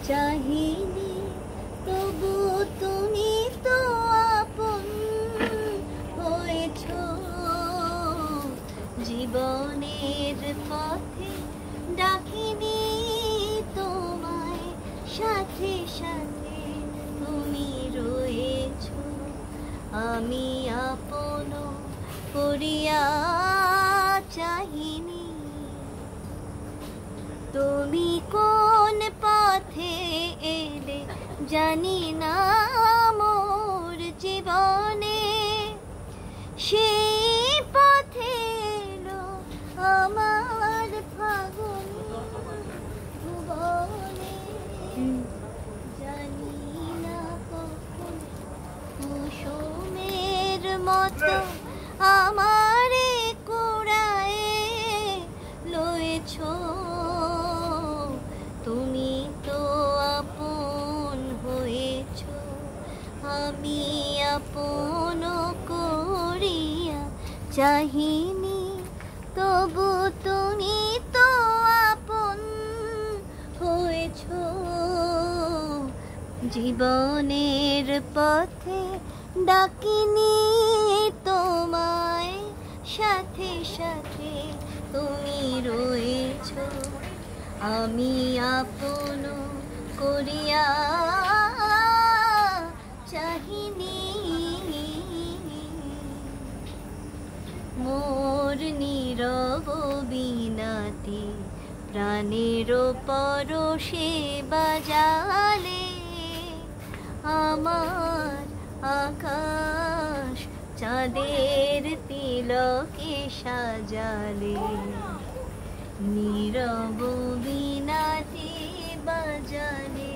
চাহিনি, তবু তুমি তো আপন হয়েছ। জীবনের পথে ডাকিনি তোমায়, সাথে সাথে তুমি রয়েছ। আমি আপন করিয়া চাহিনি, তুমি কোন পথে এলে জানি না মোর জীবনে। সেই পথে এলো আমার ফাগুন ভুবনে। জানি না কখন কুসুমের মতো আমারে কুড়ায়ে লয়েছ। তুমি তো আপন হয়েছ, আমি আপন করিয়া চাহিনি, তবু তুমি তো আপন হয়েছ। জীবনের পথে ডাকিনি তোমায়, সাথে সাথে তুমি রয়েছ। আমি আপন করিয়া চাহিনি, মোর নীরব বিনাতে প্রাণের পরশে বাজালে। আমার আকাশ চাঁদের তিলকে সাজালে, নীরব বিনাতে বাজালে।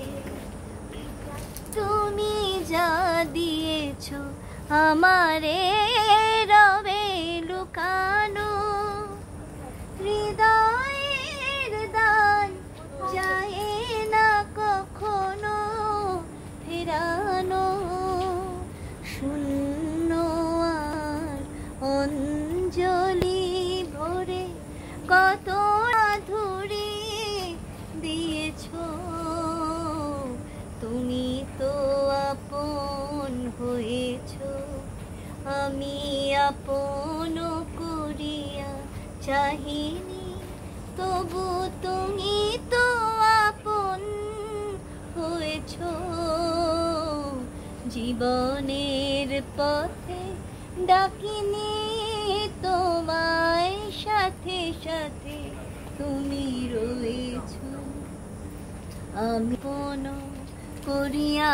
তুমি যা দিয়েছ আমারে রবে লুকানো, হৃদয়ের দান যায় না কখনো ফেরানো। শূন্য আর অঞ্জলি ভরে কত আধুরি দিয়েছ। তুমি তো আপন হয়েছ, আমি আপন করিয়া চাহিনি, তবু তুমি তো আপন হয়েছ। জীবনের পথে ডাকিনি তোমায়, সাথে সাথে তুমি রয়েছ। আমি আপন করিয়া